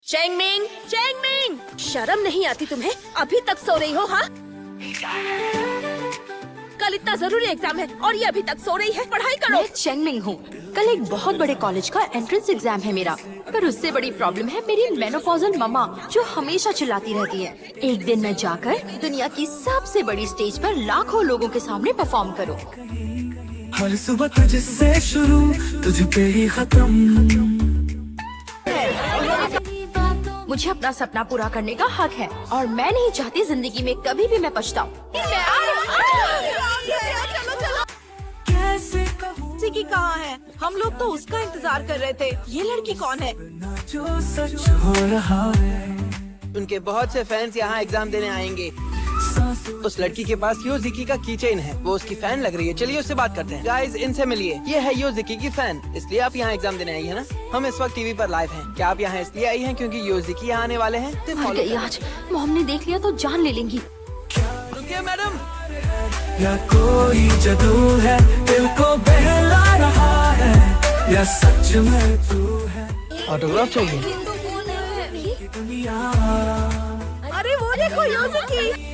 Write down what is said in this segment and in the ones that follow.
चेंगमिंग, चेंगमिंग, शर्म नहीं आती तुम्हें? अभी तक सो रही हो? हाँ, कल इतना जरूरी एग्जाम है और ये अभी तक सो रही है। पढ़ाई करो। मैं चेंगमिंग हूँ। कल एक बहुत बड़े कॉलेज का एंट्रेंस एग्जाम है मेरा, पर उससे बड़ी प्रॉब्लम है मेरी मेनोपॉजल मम्मा जो हमेशा चिल्लाती रहती है। एक दिन मैं जाकर दुनिया की सबसे बड़ी स्टेज पर लाखों लोगों के सामने परफॉर्म करूँ। हर सुबह तुझसे शुरू, तुझ पे ही खत्म। मुझे अपना सपना पूरा करने का हक है और मैं नहीं चाहती जिंदगी में कभी भी मैं पछताऊं। सिकी कहाँ है? हम लोग तो उसका इंतजार कर रहे थे। ये लड़की कौन है? जो सच हो रहा है, उनके बहुत से फैंस यहाँ एग्जाम देने आएंगे। उस लड़की के पास योजिकी का कीचेन है, वो उसकी फैन लग रही है। चलिए उससे बात करते हैं। गाइस, इनसे मिलिए। ये है योजिकी की फैन, इसलिए आप यहाँ एग्जाम देने आई है ना? हम इस वक्त टीवी पर लाइव हैं। क्या आप यहाँ इसलिए आई हैं क्योंकि योजिकी यहाँ आने वाले हैं? मर गई आज। मॉम ने देख लिया तो जान ले लेंगी। रुकिए मैडम। या कोई जादू है दिल को बहला रहा है, या सच में तू है। ऑटोग्राफ चाहिए? अरे वो देखो योजिकी।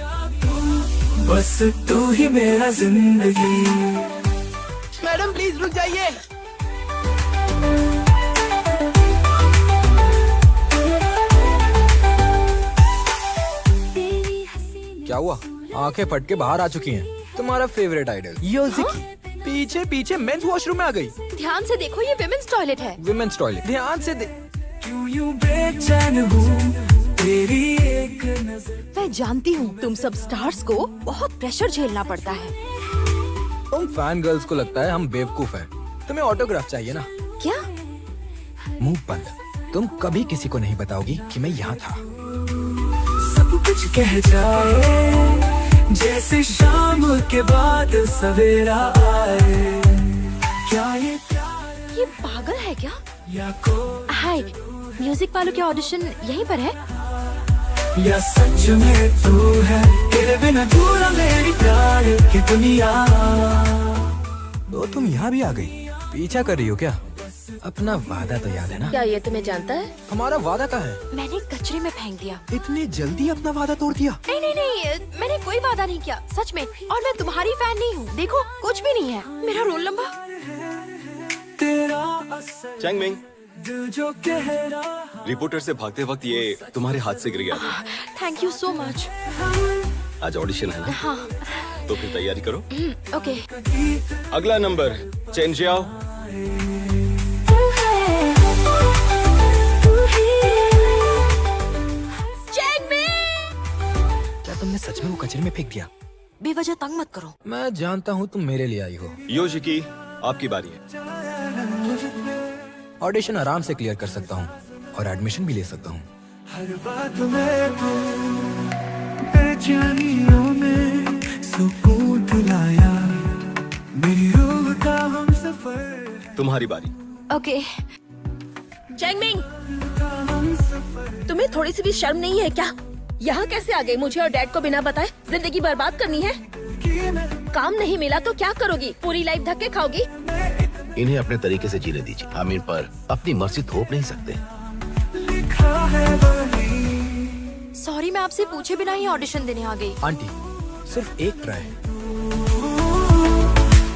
बस तू ही मेरा जिंदगी। मैडम प्लीज रुक जाइए। क्या हुआ? आंखें फट के बाहर आ चुकी हैं। तुम्हारा फेवरेट आइडल योजिकी पीछे पीछे मेंस वॉशरूम में आ गई। ध्यान से देखो, ये विमेंस टॉयलेट है। Women's toilet. ध्यान से क्यों यूं बेचैन हूँ, तेरी एक नजर। मैं जानती हूँ तुम सब स्टार्स को बहुत प्रेशर झेलना पड़ता है। तुम फैन गर्ल्स को लगता है हम बेवकूफ हैं। तुम्हें ऑटोग्राफ चाहिए ना? क्या? मुंह बंद। तुम कभी किसी को नहीं बताओगी कि मैं यहाँ था। सब कुछ कह जाए जैसे शाम के बाद सवेरा आए। क्या ये प्यार ये पागल है क्या? या कोई, हाय, म्यूजिक वालों के ऑडिशन यहीं पर है? या सच में तू है, तेरे बिना अधूरा मेरी प्यार की दुनिया। तो तुम यहाँ भी आ गई? पीछा कर रही हो क्या? अपना वादा तो याद है ना? क्या ये तुम्हें जानता है? हमारा वादा कहाँ है? मैंने कचरे में फेंक दिया। इतनी जल्दी अपना वादा तोड़ दिया? नहीं नहीं नहीं, मैंने कोई वादा नहीं किया, सच में। और मैं तुम्हारी फैन नहीं हूँ। देखो, कुछ भी नहीं है। मेरा रोल नंबर। तेरा असर चेंगमिंग, दिल जो कह रहा। रिपोर्टर से भागते वक्त ये तुम्हारे हाथ से गिर गया था। Thank you so much. आज ऑडिशन है ना? हाँ, तो फिर तैयारी करो। ओके। अगला नंबर चेन जियाओ। क्या तुमने सच में वो कचरे में फेंक दिया? बेवजह तंग मत करो। मैं जानता हूँ तुम मेरे लिए आई हो। योशिकी, आपकी बारी है। ऑडिशन आराम से क्लियर कर सकता हूँ और एडमिशन भी ले सकता हूँ। हर बात में तू बेचैनियों में सुकून दिलाया, मेरी रूह का हम सफर। तुम्हारी बारी। ओके। चेंगमिंग, तुम्हें थोड़ी सी भी शर्म नहीं है क्या? यहाँ कैसे आ गई? मुझे और डैड को बिना बताए जिंदगी बर्बाद करनी है? काम नहीं मिला तो क्या करोगी? पूरी लाइफ धक्के खाओगी? इन्हें अपने तरीके से जीने दीजिए। हम इन पर अपनी मर्जी थोप नहीं सकते। सॉरी, मैं आपसे पूछे बिना ही ऑडिशन देने आ गई। आंटी, सिर्फ एक ट्राई।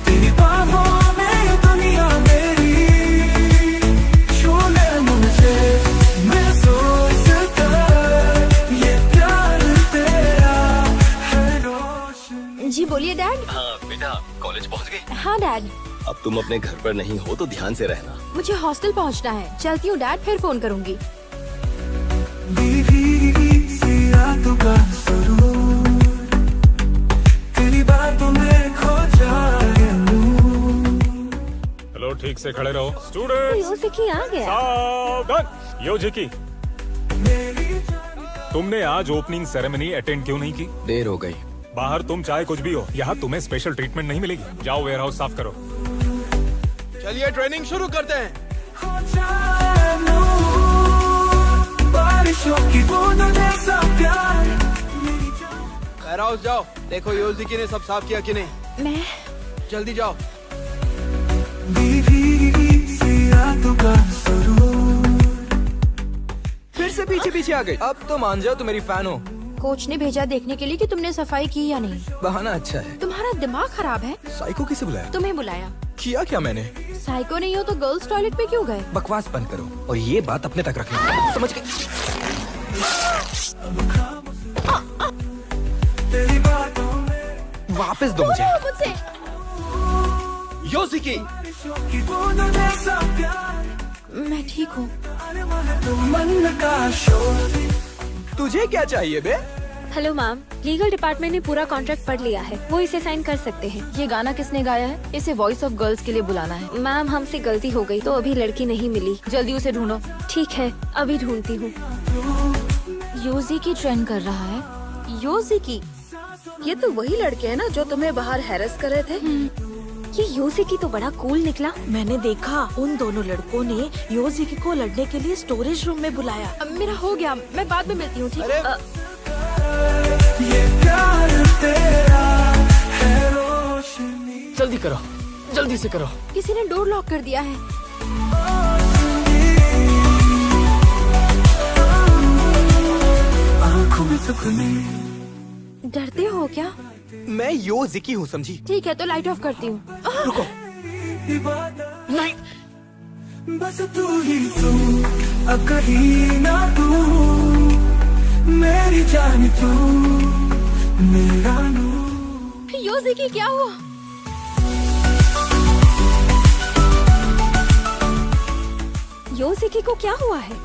तेरी बाहों में दुनिया मेरी, छू ले मुझे, मैं सोचता ये प्यार तेरा है रोशन। जी बोलिए डैड। हाँ बेटा, कॉलेज पहुँच गए? हाँ डैड। अब तुम अपने घर पर नहीं हो तो ध्यान से रहना। मुझे हॉस्टल पहुंचना है। चलती हूँ डैड, फिर फोन करूंगी। रातों का सुरूर, तेरी बातों में खो जाए। हेलो, ठीक से खड़े रहो। स्टूडेंट्स, योजिकी आ गया। सावधान। योजिकी, तुमने आज ओपनिंग सेरेमनी अटेंड क्यों नहीं की? देर हो गई। बाहर तुम चाहे कुछ भी हो, यहाँ तुम्हें स्पेशल ट्रीटमेंट नहीं मिलेगी। जाओ वेयर हाउस साफ करो। चलिए ट्रेनिंग शुरू करते हैं। खो जाए नूर, बारिशों की बूंदों जैसा प्यार। वेयर हाउस जाओ, देखो योजिकी ने सब साफ किया कि नहीं। मैं जल्दी जाओ। रातों का सुरूर, फिर से से पीछे पीछे आ गई। अब तो मान जाओ तुम मेरी फैन हो। कोच ने भेजा देखने के लिए कि तुमने सफाई की या नहीं। बहाना अच्छा है। तुम्हारा दिमाग खराब है। साइको किसे बुलाया? तुम्हें बुलाया। किया क्या मैंने? साइको नहीं हो तो गर्ल्स टॉयलेट पे क्यों गए? बकवास बंद करो और ये बात अपने तक रखना। समझ गई? वापस दो मुझे। मुझसे योशिकी, मैं ठीक हूँ। तुझे क्या चाहिए बे? हेलो मैम, लीगल डिपार्टमेंट ने पूरा कॉन्ट्रैक्ट पढ़ लिया है, वो इसे साइन कर सकते हैं। ये गाना किसने गाया है? इसे वॉइस ऑफ गर्ल्स के लिए बुलाना है। मैम हमसे गलती हो गई, तो अभी लड़की नहीं मिली। जल्दी उसे ढूंढो। ठीक है, अभी ढूंढती हूँ। योजी की ट्रेंड कर रहा है। योजी की? ये तो वही लड़के हैं ना जो तुम्हें बाहर हैरेस कर रहे थे। ये योजिकी तो बड़ा कूल निकला। मैंने देखा उन दोनों लड़कों ने योजिकी को लड़ने के लिए स्टोरेज रूम में बुलाया। अब मेरा हो गया, मैं बाद में मिलती हूँ, ठीक है? ये प्यार तेरा है रोशनी। जल्दी करो, जल्दी से करो। किसी ने डोर लॉक कर दिया है। आँखों में सुकून। डरते हो क्या? मैं योजिकी हूँ, समझी? ठीक है तो लाइट ऑफ करती हूँ। रुको। नहीं, बस तू ही तू, अब कहीं ना तू, मेरी जान तू, मेरा नूर। योजिकी क्या हुआ? योजिकी को क्या हुआ है?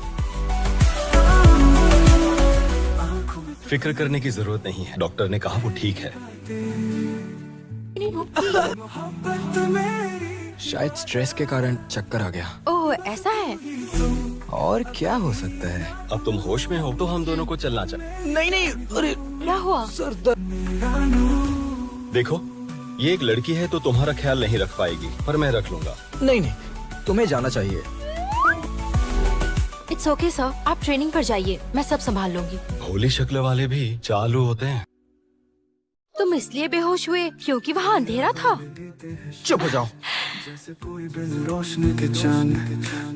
फिक्र करने की जरूरत नहीं है, डॉक्टर ने कहा वो ठीक है। शायद स्ट्रेस के कारण चक्कर आ गया। ओह ऐसा है। और क्या हो सकता है? अब तुम होश में हो तो हम दोनों को चलना चाहिए। नहीं नहीं, अरे क्या हुआ? सर दर्द। देखो, ये एक लड़की है तो तुम्हारा ख्याल नहीं रख पाएगी, पर मैं रख लूंगा। नहीं नहीं, तुम्हें जाना चाहिए। इट्स ओके सर, आप ट्रेनिंग पर जाइए, मैं सब संभाल लूंगी। भोली शक्ल वाले भी चालू होते हैं। तुम इसलिए बेहोश हुए क्योंकि वहाँ अंधेरा था? चुप हो जाओ। जैसे कोई बिन रोशनी के चांद,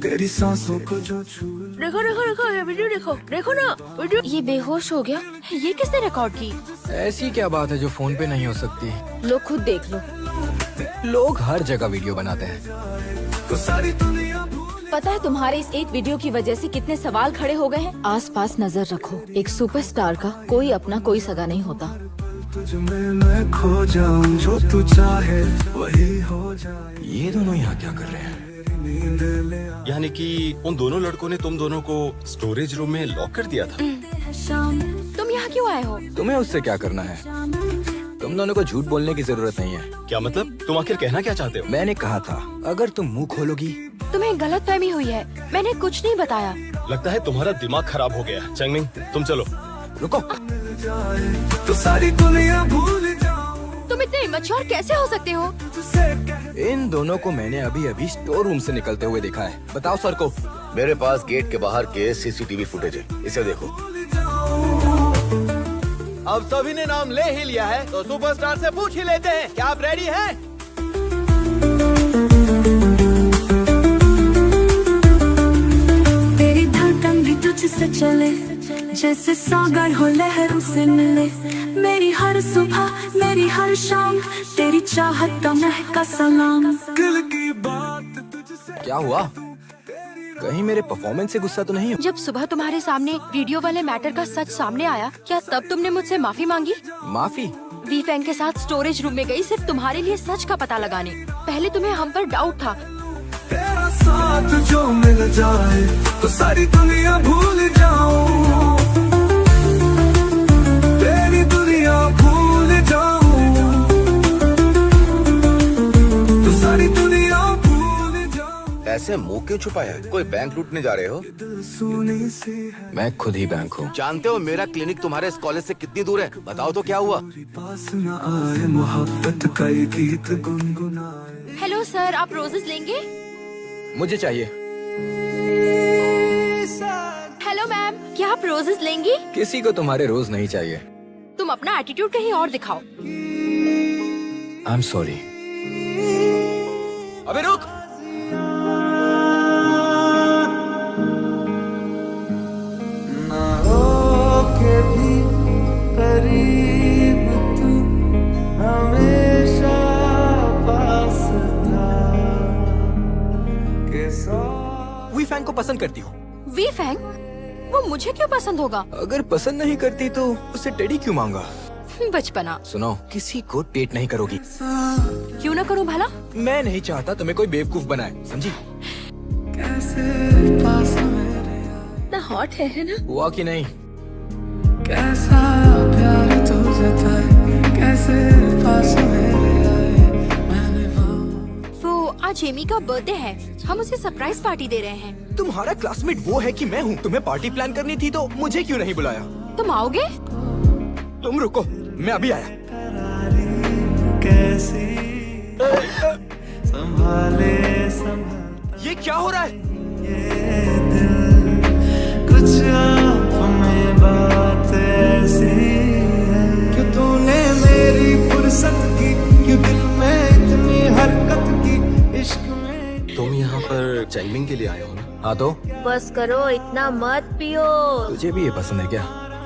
तेरी सांसों को जो छू। देखो देखो देखो, ये वीडियो देखो, देखो ना वीडियो। ये बेहोश हो गया। ये किसने रिकॉर्ड की? ऐसी क्या बात है जो फोन पे नहीं हो सकती? लो खुद देख लो। लोग हर जगह वीडियो बनाते हैं। तो सारी दुनिया पता है तुम्हारे इस एक वीडियो की वजह से कितने सवाल खड़े हो गए हैं? आसपास नजर रखो, एक सुपरस्टार का कोई अपना कोई सगा नहीं होता। तुझ में मैं खो जाऊं, जो तू चाहे वही हो जाए। ये दोनों यहाँ क्या कर रहे हैं? नींद ले आ। यानी कि उन दोनों लड़कों ने तुम दोनों को स्टोरेज रूम में लॉक कर दिया था। तुम यहाँ क्यों आए हो? तुम्हें उससे क्या करना है? तुम दोनों को झूठ बोलने की जरूरत नहीं है। क्या मतलब? तुम आखिर कहना क्या चाहते हो? मैंने कहा था अगर तुम मुंह खोलोगी। तुम्हें गलतफहमी हुई है, मैंने कुछ नहीं बताया। लगता है तुम्हारा दिमाग खराब हो गया। चंगमिंग, तुम चलो। रुको। तो सारी दुनिया भूल जाऊं, तुम इतने इमैच्योर कैसे हो सकते हो? तुझसे कह। इन दोनों को मैंने अभी अभी स्टोर रूम से निकलते हुए देखा है। बताओ सर को। मेरे पास गेट के बाहर के सीसीटीवी फुटेज है, इसे देखो। अब सभी ने नाम ले ही लिया है तो सुपरस्टार से पूछ ही लेते हैं, क्या आप रेडी हैं? तेरी धड़कन भी तुझसे चले, जैसे सागर हो लहरों से मिले। मेरी हर सुबह मेरी हर शाम, तेरी चाहत का महका सलाम। दिल की बात तुझसे। क्या हुआ? कहीं मेरे परफॉर्मेंस से गुस्सा तो नहीं हो? जब सुबह तुम्हारे सामने वीडियो वाले मैटर का सच सामने आया, क्या तब तुमने मुझसे माफी मांगी? माफी? वी फैंग के साथ स्टोरेज रूम में गई सिर्फ तुम्हारे लिए सच का पता लगाने। पहले तुम्हें हम पर डाउट था। तेरा साथ जो मिल जाए तो सारी दुनिया भूल जाऊं, तेरी दुनिया भूल जाऊं, तो सारी दुनिया भूल जाऊं। ऐसे मुंह क्यों छुपाया है? कोई बैंक लूटने जा रहे हो? दिल सुनी सी है, मैं खुद ही बैंक हूँ। जानते हो मेरा क्लिनिक तुम्हारे इस कॉलेज से कितनी दूर है? बताओ तो क्या हुआ? पास न आए मोहब्बत का ये गीत गुनगुनाए। हेलो सर, आप रोजेस लेंगे? मुझे चाहिए। हेलो मैम, क्या आप रोजेस लेंगी? किसी को तुम्हारे रोज नहीं चाहिए। तुम अपना एटीट्यूड कहीं और दिखाओ। I am sorry. अबे रुक। फैंग को पसंद करती हो। वी फैंग? वो मुझे क्यों पसंद होगा? अगर पसंद नहीं करती तो उससे टेडी क्यों मांगा? बचपना। सुनो, किसी को डेट नहीं करोगी। क्यों ना करूं भला? मैं नहीं चाहता तुम्हें कोई बेवकूफ बनाए, समझी? इतना हॉट है ना? हुआ कि नहीं? कैसा प्यार तू जताए, कैसे पास मेरे आए, मैंने वो आज एमी का बर्थडे है, हम उसे सरप्राइज पार्टी दे रहे हैं। तुम्हारा क्लासमेट वो है कि मैं हूँ? तुम्हें पार्टी प्लान करनी थी तो मुझे क्यों नहीं बुलाया? तुम आओगे? तुम रुको, मैं अभी आया। कैसी संभाले ये क्या हो रहा है? कुछ आप में बात ऐसी है कि तूने मेरी फुर्सत की, क्यों दिल में इतनी हरकत की, इश्क में। तुम यहाँ पर चैंगमिंग के लिए आए हो ना? हाँ तो बस करो, इतना मत पियो। तुझे भी ये पसंद है क्या?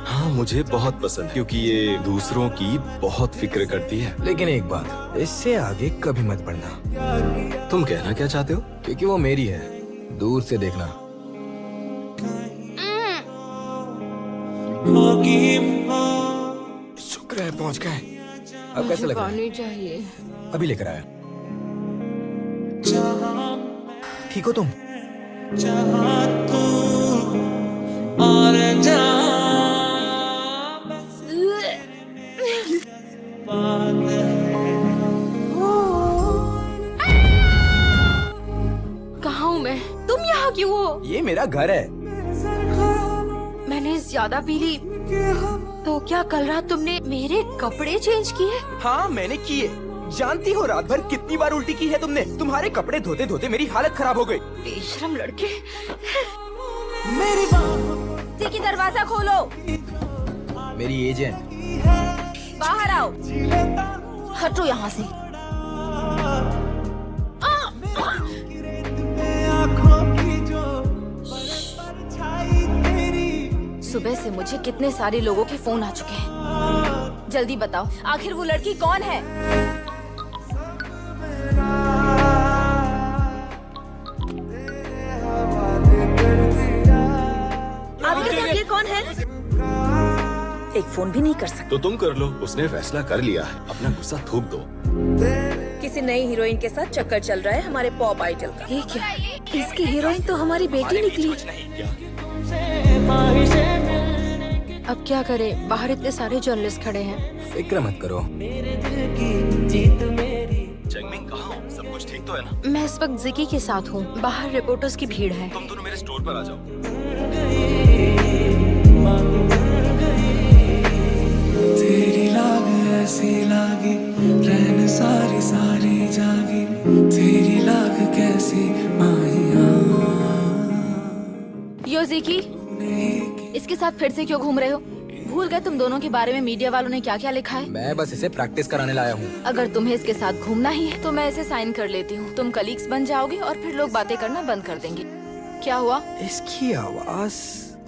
हाँ, मुझे बहुत पसंद है क्योंकि ये दूसरों की बहुत फिक्र करती है। लेकिन एक बात, इससे आगे कभी मत बढ़ना। तुम कहना क्या चाहते हो? क्योंकि वो मेरी है, दूर से देखना। शुक्र है पहुंच गए। अब कैसे लग रहा है? चाहिए। अभी लेकर आया। ठीक हो तुम? कहाँ हूँ मैं? तुम यहाँ क्यों हो? ये मेरा घर है। मैंने ज्यादा पी ली तो क्या कल रात तुमने मेरे कपड़े चेंज किए? हाँ मैंने किए। जानती हो रात भर कितनी बार उल्टी की है तुमने? तुम्हारे कपड़े धोते धोते मेरी हालत खराब हो गई। बेशरम लड़के। की दरवाजा खोलो। मेरी एजेंट। बाहर आओ। हटो यहाँ से। सुबह से मुझे कितने सारे लोगों के फोन आ चुके हैं। जल्दी बताओ, आखिर वो लड़की कौन है? आपके साथ ये कौन है? एक फोन भी नहीं कर सकते। तो तुम कर लो, उसने फैसला कर लिया है, अपना गुस्सा थूक दो। किसी नई हीरोइन के साथ चक्कर चल रहा है हमारे पॉप आइडल का। ये क्या? इसकी हीरोइन तो हमारी बेटी निकली। अब क्या करें, बाहर इतने सारे जर्नलिस्ट खड़े हैं। फिक्र मत करो। चैंगमिंग कहाँ हो? सब कुछ ठीक तो है ना? मैं इस वक्त जिकी के साथ हूँ, बाहर रिपोर्टर्स की भीड़ है। तुम दोनों मेरे स्टोर पर आ जाओ। तेरी लाग ऐसी लागी, रहन सारी सारी जागी, तेरी लाग कैसी माहिया। यो जिकी, इसके साथ फिर से क्यों घूम रहे हो? भूल गए तुम दोनों के बारे में मीडिया वालों ने क्या क्या लिखा है? मैं बस इसे प्रैक्टिस कराने लाया हूँ। अगर तुम्हें इसके साथ घूमना ही है तो मैं इसे साइन कर लेती हूँ। तुम कलीग्स बन जाओगे और फिर लोग बातें करना बंद कर देंगे। क्या हुआ? इसकी आवाज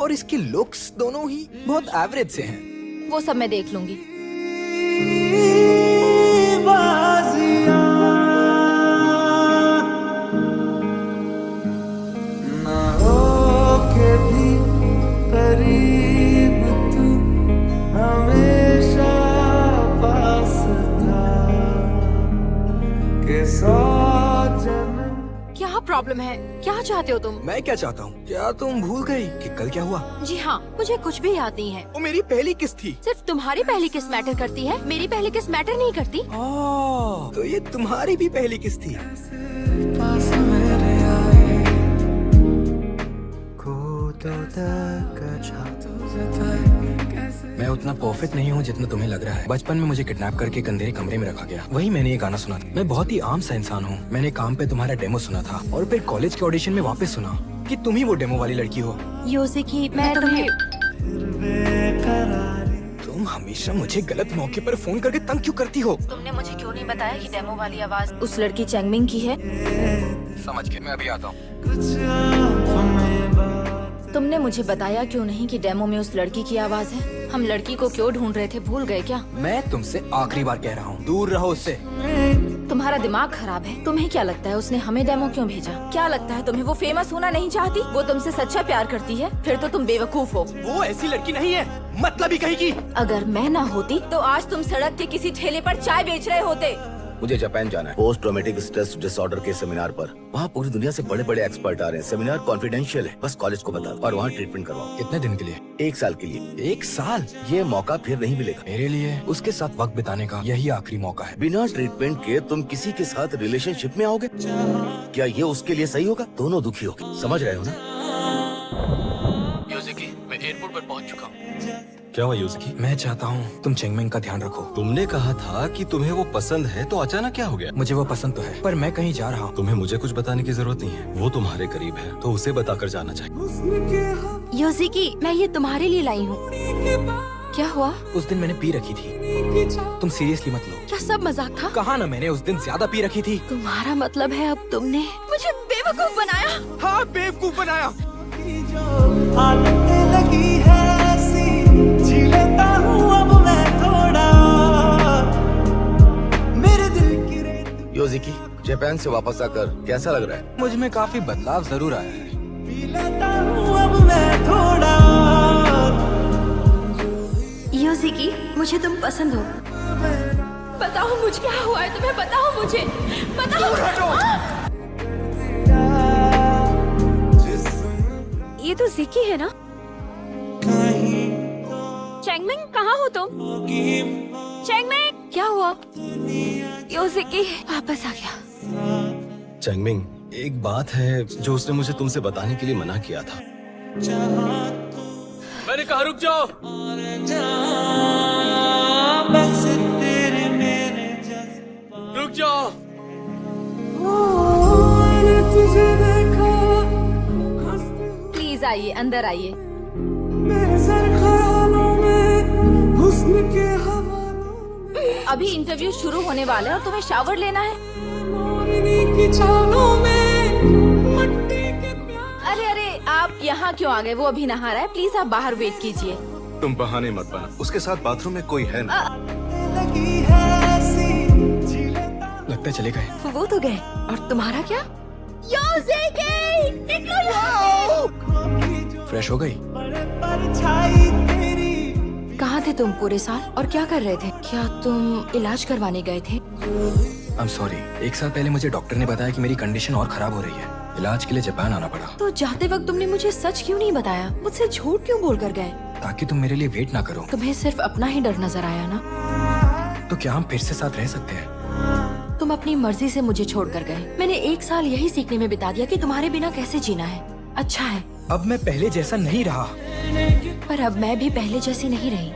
और इसकी लुक्स दोनों ही बहुत एवरेज से हैं। वो सब मैं देख लूंगी। ना हो के भी करीब तू हमेशा पास था, के सौ जन्म। क्या प्रॉब्लम है? क्या चाहते हो तुम? मैं क्या चाहता हूँ? क्या तुम भूल गई कि कल क्या हुआ? जी हाँ, मुझे कुछ भी याद नहीं है। वो मेरी पहली किस थी। सिर्फ तुम्हारी पहली किस मैटर करती है, मेरी पहली किस मैटर नहीं करती। तो ये तुम्हारी भी पहली किस थी। पास मेरे आए मैं उतना परफेक्ट नहीं हूँ जितना तुम्हें लग रहा है। बचपन में मुझे किडनैप करके एक अंधेरे कमरे में रखा गया, वही मैंने ये गाना सुना था। मैं बहुत ही आम सा इंसान हूँ। मैंने काम पे तुम्हारा डेमो सुना था और फिर कॉलेज के ऑडिशन में वापस सुना कि तुम ही वो डेमो वाली लड़की हो। योजिकी, मैं तुम्हें। तुम हमेशा मुझे गलत मौके पर फोन करके तंग क्यों करती हो? तुमने मुझे क्यों नहीं बताया कि डेमो वाली आवाज उस लड़की चैंगमिंग की है? समझ गया, मैं अभी आता हूँ। तुमने मुझे बताया क्यों नहीं कि डेमो में उस लड़की की आवाज है? हम लड़की को क्यों ढूंढ रहे थे, भूल गए क्या? मैं तुमसे आखिरी बार कह रहा हूँ, दूर रहो उससे। तुम्हारा दिमाग खराब है। तुम्हें क्या लगता है उसने हमें डेमो क्यों भेजा? क्या लगता है तुम्हें वो फेमस होना नहीं चाहती? वो तुमसे सच्चा प्यार करती है? फिर तो तुम बेवकूफ हो। वो ऐसी लड़की नहीं है, मतलब ही कहीं की। अगर मैं ना होती तो आज तुम सड़क के किसी ठेले पर चाय बेच रहे होते। मुझे जापान जाना है पोस्ट ट्रॉमेटिक स्ट्रेस डिसऑर्डर के सेमिनार पर। वहाँ पूरी दुनिया से बड़े बड़े एक्सपर्ट आ रहे हैं। सेमिनार कॉन्फिडेंशियल है, बस कॉलेज को बता दो और वहाँ ट्रीटमेंट करवाओ। कितने दिन के लिए? 1 साल के लिए। 1 साल? ये मौका फिर नहीं मिलेगा। मेरे लिए उसके साथ वक्त बिताने का यही आखिरी मौका है। बिना ट्रीटमेंट के तुम किसी के साथ रिलेशनशिप में आओगे? क्या ये उसके लिए सही होगा? दोनों दुखी होगे, समझ रहे हो ना? मैं एयरपोर्ट पर पहुंच चुका हूँ। क्या हुआ यूज़ुकी? मैं चाहता हूँ तुम चेंगमेंग का ध्यान रखो। तुमने कहा था कि तुम्हें वो पसंद है, तो अचानक क्या हो गया? मुझे वो पसंद तो है, पर मैं कहीं जा रहा हूँ। तुम्हें मुझे कुछ बताने की जरूरत नहीं है। वो तुम्हारे करीब है तो उसे बताकर जाना चाहिए। योजिकी, मैं ये तुम्हारे लिए लाई हूँ। क्या हुआ? उस दिन मैंने पी रखी थी। तुम सीरियसली मत लो। क्या सब मजाक था? कहा ना मैंने उस दिन ज्यादा पी रखी थी। तुम्हारा मतलब है अब तुमने मुझे बेवकूफ बनाया? हाँ, बेवकूफ बनाया। आदतें लगी है ऐसी, जी लेता हूँ अब मैं थोड़ा मेरे दिल की रेत। योजिकी, जापान से वापस आकर कैसा लग रहा है? मुझ में काफी बदलाव जरूर आया है। पी लेता हूँ अब मैं थोड़ा। योजिकी, मुझे तुम पसंद हो। बताओ मुझे क्या हुआ है तुम्हें? बताओ मुझे, बताओ। ये तो जिकी है ना? चेंगमिंग, कहाँ हो तुम? चेंगमिंग, क्या हुआ? योजिकी वापस आ गया। चेंगमिंग, एक बात है जो उसने मुझे तुमसे बताने के लिए मना किया था। मैंने कहा रुक जाओ। बस तेरे मेरे रुक जाओ। मैंने तुझे देखा, प्लीज आइए, अंदर आइए। मेरे सर ख्यालों में हुस्न के हवालों में, अभी इंटरव्यू शुरू होने वाला है और तुम्हें शावर लेना है। मोरनी की चालों में मट्टी के प्यार। अरे अरे, आप यहाँ क्यों आ गए? वो अभी नहा रहा है, प्लीज आप बाहर वेट कीजिए। तुम बहाने मत बना, उसके साथ बाथरूम में कोई है ना। लगी है ऐसी, जी लेता लगता है चले गए। वो तो गए, और तुम्हारा क्या? योजिकी, निकलो यहाँ से। फ्रेश हो गई? बड़े परछाई तेरी। कहाँ थे तुम पूरे साल और क्या कर रहे थे? क्या तुम इलाज करवाने गए थे? I'm sorry, 1 साल पहले मुझे डॉक्टर ने बताया कि मेरी कंडीशन और खराब हो रही है। इलाज के लिए जापान आना पड़ा। तो जाते वक्त तुमने मुझे सच क्यों नहीं बताया? मुझसे झूठ क्यों बोल कर गए? ताकि तुम मेरे लिए वेट ना करो। तुम्हें सिर्फ अपना ही डर नजर आया ना? तो क्या हम फिर से साथ रह सकते हैं? तुम अपनी मर्जी से मुझे छोड़ कर गए। मैंने 1 साल यही सीखने में बिता दिया कि तुम्हारे बिना कैसे जीना है। अच्छा है, अब मैं पहले जैसा नहीं रहा। पर अब मैं भी पहले जैसी नहीं रही।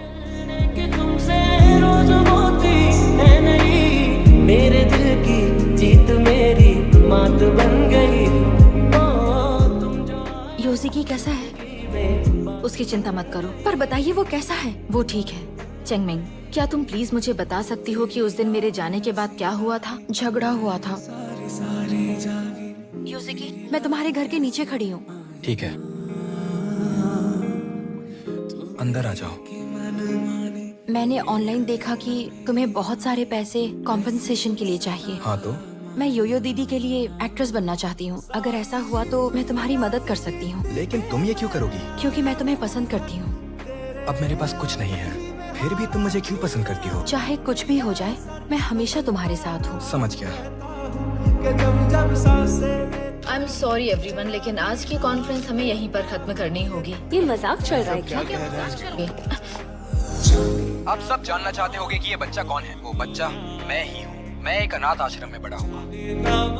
कि तुमसे रोज होती है नहीं, मेरे दिल की जीत मेरी मात बन गई। ओ, तुम जो योजिकी कैसा है? उसकी चिंता मत करो, पर बताइए वो कैसा है? वो ठीक है। चेंगमिंग, क्या तुम प्लीज मुझे बता सकती हो कि उस दिन मेरे जाने के बाद क्या हुआ था? झगड़ा हुआ था। योजिकी, मैं तुम्हारे घर के नीचे खड़ी हूँ। ठीक है, अंदर आ जाओ। मैंने ऑनलाइन देखा कि तुम्हें बहुत सारे पैसे कॉम्पनसेशन के लिए चाहिए। हाँ तो? मैं योयो दीदी के लिए एक्ट्रेस बनना चाहती हूँ। अगर ऐसा हुआ तो मैं तुम्हारी मदद कर सकती हूँ। लेकिन तुम ये क्यों करोगी? क्योंकि मैं तुम्हें पसंद करती हूँ। अब मेरे पास कुछ नहीं है, फिर भी तुम मुझे क्यों पसंद करती हो? चाहे कुछ भी हो जाए, मैं हमेशा तुम्हारे साथ हूँ। समझ गया। आई एम सॉरी एवरीवन, लेकिन आज की कॉन्फ्रेंस हमें यहीं पर खत्म करनी होगी। ये मजाक चल रहा है क्या? आप सब जानना चाहते होंगे कि ये बच्चा कौन है। वो बच्चा मैं ही हूँ। मैं एक अनाथ आश्रम में बड़ा हुआ।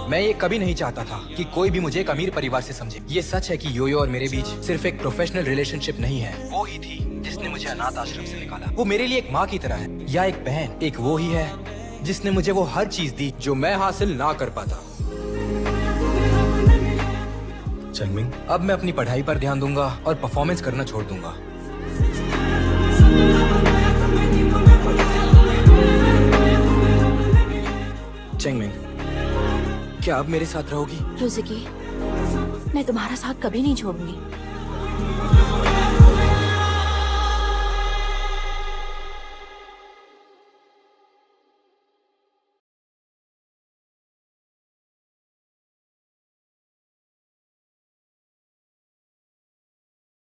मैं ये कभी नहीं चाहता था कि कोई भी मुझे एक अमीर परिवार से समझे। ये सच है कि योयो और मेरे बीच सिर्फ एक प्रोफेशनल रिलेशनशिप नहीं है। वो ही थी जिसने मुझे अनाथ आश्रम से निकाला। वो मेरे लिए एक माँ की तरह है, या एक बहन। एक वो ही है जिसने मुझे वो हर चीज दी जो मैं हासिल ना कर पाता। चेंगमिंग, अब मैं अपनी पढ़ाई पर ध्यान दूंगा और परफॉर्मेंस करना छोड़ दूंगा। चेंगमिंग, क्या अब मेरे साथ रहोगी? योजिकी, मैं तुम्हारा साथ कभी नहीं छोड़ूंगी।